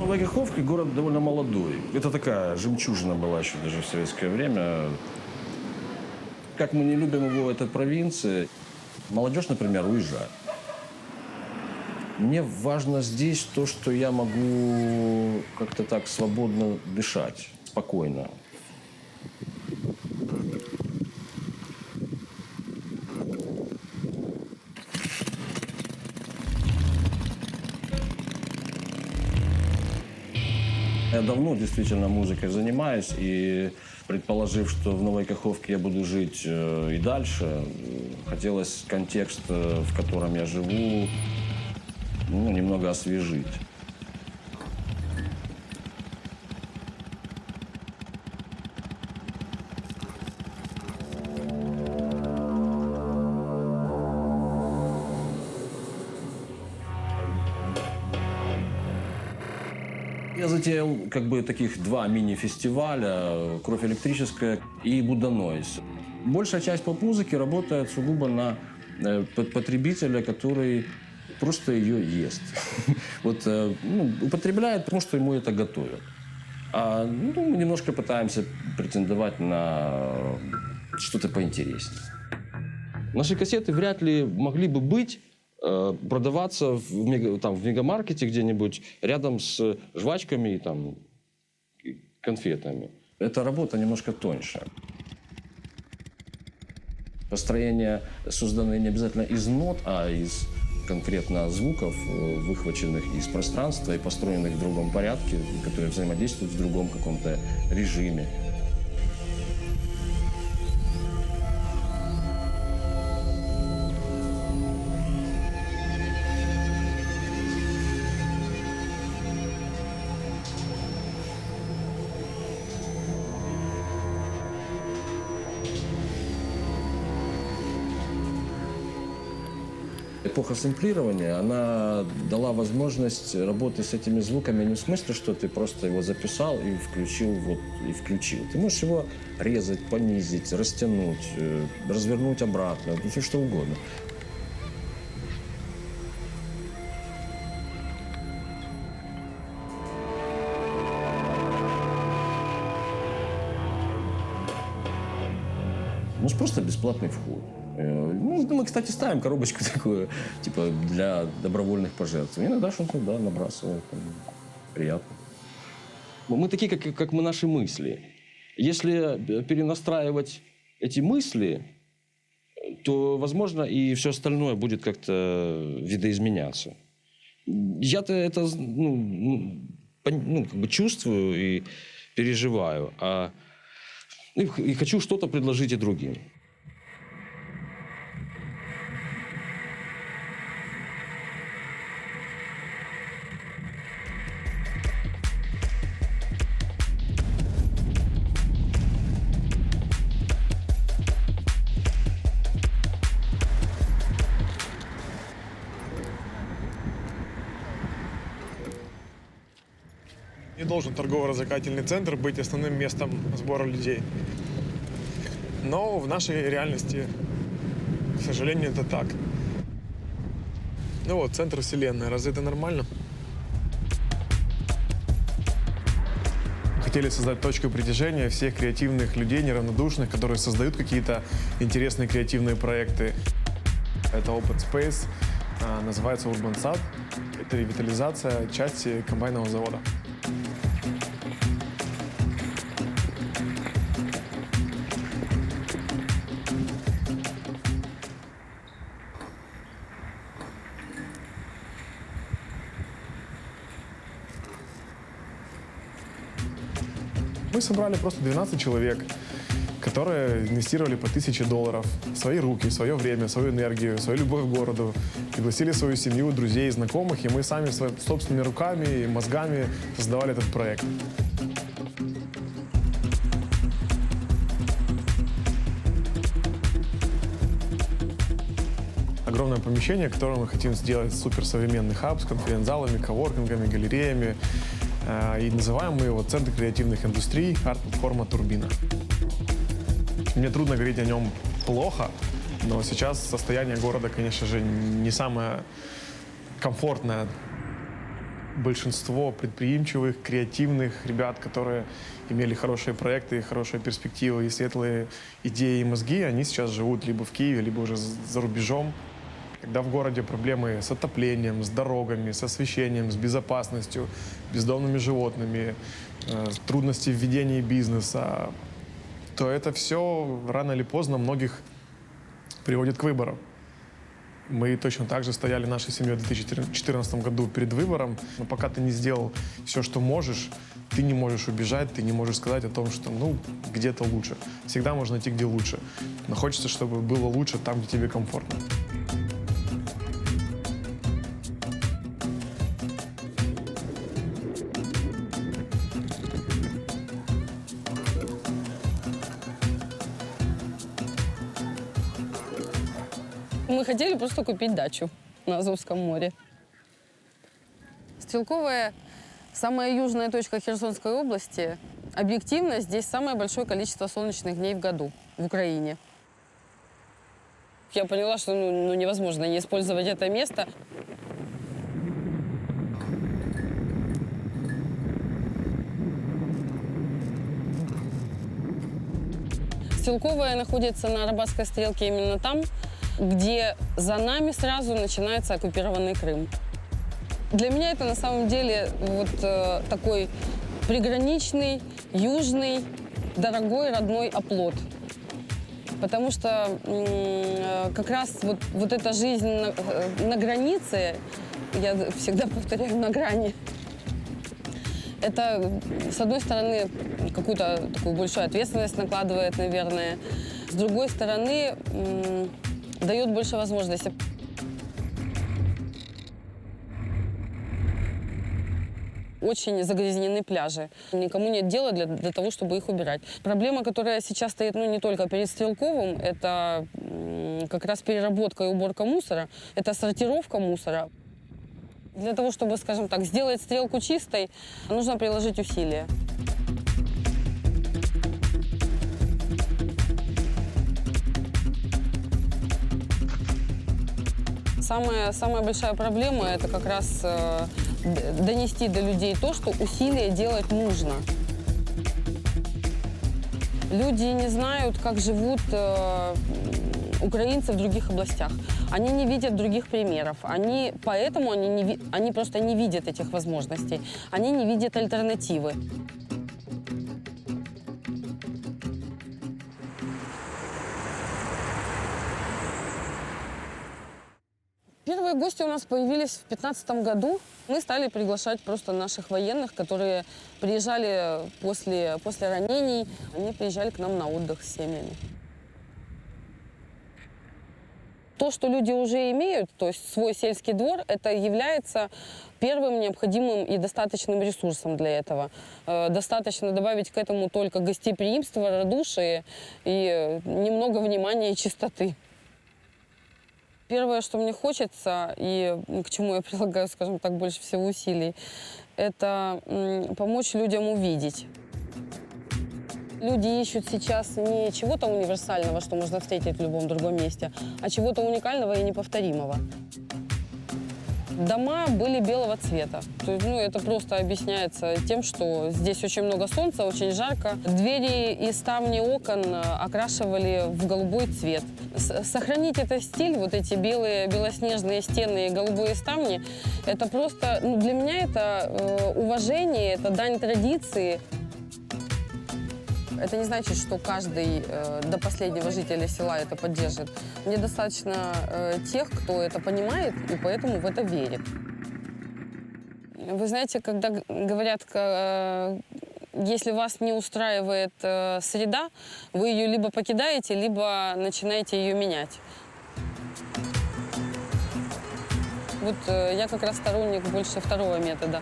Новая Каховка город довольно молодой. Это такая жемчужина была еще даже в советское время. Как мы не любим его, этой провинции, молодежь, например, уезжает. Мне важно здесь то, что я могу как-то так свободно дышать, спокойно. Я давно действительно музыкой занимаюсь, и предположив, что в Новой Каховке я буду жить и дальше, хотелось контекст, в котором я живу, немного освежить. Я затеял таких два мини-фестиваля «Кровь электрическая» и «Будда Нойз». Большая часть поп-музыки работает сугубо на потребителя, который просто ее ест. Употребляет, потому что ему это готовят. А мы немножко пытаемся претендовать на что-то поинтереснее. Наши кассеты вряд ли могли бы быть продаваться в мегамаркете где-нибудь рядом с жвачками и конфетами. Эта работа немножко тоньше. Построения созданы не обязательно из нот, а из конкретно звуков, выхваченных из пространства и построенных в другом порядке, которые взаимодействуют в другом каком-то режиме. Эпоха сэмплирования, она дала возможность работы с этими звуками не в смысле, что ты просто его записал и включил. Ты можешь его резать, понизить, растянуть, развернуть обратно, все что угодно. Просто бесплатный вход. Мы, кстати, ставим коробочку такую, для добровольных пожертвований. Иногда что-то, набрасывают. Приятно. Мы такие, как мы наши мысли. Если перенастраивать эти мысли, то, возможно, и все остальное будет как-то видоизменяться. Я-то это чувствую и переживаю, и хочу что-то предложить и другим. Не должен торгово-развлекательный центр быть основным местом сбора людей. Но в нашей реальности, к сожалению, это так. Центр вселенной. Разве это нормально? Хотели создать точку притяжения всех креативных людей, неравнодушных, которые создают какие-то интересные креативные проекты. Это Open Space, называется Urban Sad. Это ревитализация части комбайнового завода. Мы собрали просто 12 человек, которые инвестировали по $1000, свои руки, свое время, свою энергию, свою любовь к городу, пригласили свою семью, друзей, знакомых, и мы сами собственными руками и мозгами создавали этот проект. Огромное помещение, которое мы хотим сделать суперсовременный хаб с конференц-залами, коворкингами, галереями. И называем мы его «Центр креативных индустрий. Арт-платформа Турбина». Мне трудно говорить о нем плохо, но сейчас состояние города, конечно же, не самое комфортное. большинство предприимчивых, креативных ребят, которые имели хорошие проекты, хорошие перспективы и светлые идеи и мозги, они сейчас живут либо в Киеве, либо уже за рубежом. Когда в городе проблемы с отоплением, с дорогами, с освещением, с безопасностью, бездомными животными, трудности в ведении бизнеса, то это все рано или поздно многих приводит к выбору. Мы точно так же стояли нашей семьей в 2014 году перед выбором, но пока ты не сделал все, что можешь, ты не можешь убежать, ты не можешь сказать о том, что где-то лучше. Всегда можно найти, где лучше. Но хочется, чтобы было лучше там, где тебе комфортно. Мы хотели просто купить дачу на Азовском море. Стрелковая – самая южная точка Херсонской области. Объективно, здесь самое большое количество солнечных дней в году в Украине. Я поняла, что невозможно не использовать это место. Стрелковая находится на Арабатской стрелке именно там, где за нами сразу начинается оккупированный Крым. Для меня это на самом деле такой приграничный, южный, дорогой, родной оплот. Потому что как раз вот эта жизнь на границе, я всегда повторяю, на грани, это, с одной стороны, какую-то такую большую ответственность накладывает, наверное. С другой стороны, дает больше возможностей. Очень загрязнены пляжи. Никому нет дела для того, чтобы их убирать. Проблема, которая сейчас стоит не только перед Стрелковым, это как раз переработка и уборка мусора, это сортировка мусора. Для того, чтобы, скажем так, сделать Стрелку чистой, нужно приложить усилия. Самая большая проблема – это как раз донести до людей то, что усилия делать нужно. Люди не знают, как живут украинцы в других областях. Они не видят других примеров. Поэтому они просто не видят этих возможностей. Они не видят альтернативы. Первые гости у нас появились в 2015 году. Мы стали приглашать просто наших военных, которые приезжали после ранений. Они приезжали к нам на отдых с семьями. То, что люди уже имеют, то есть свой сельский двор, это является первым необходимым и достаточным ресурсом для этого. Достаточно добавить к этому только гостеприимство, радушие и немного внимания и чистоты. Первое, что мне хочется, и к чему я прилагаю, скажем так, больше всего усилий, это помочь людям увидеть. Люди ищут сейчас не чего-то универсального, что можно встретить в любом другом месте, а чего-то уникального и неповторимого. Дома были белого цвета. То есть, это просто объясняется тем, что здесь очень много солнца, очень жарко. Двери и ставни окон окрашивали в голубой цвет. Сохранить этот стиль, вот эти белоснежные стены и голубые ставни, это просто, для меня это уважение, это дань традиции. Это не значит, что каждый до последнего жителя села это поддержит. Мне достаточно тех, кто это понимает и поэтому в это верит. Вы знаете, когда говорят, если вас не устраивает среда, вы ее либо покидаете, либо начинаете ее менять. Вот я как раз сторонник больше второго метода.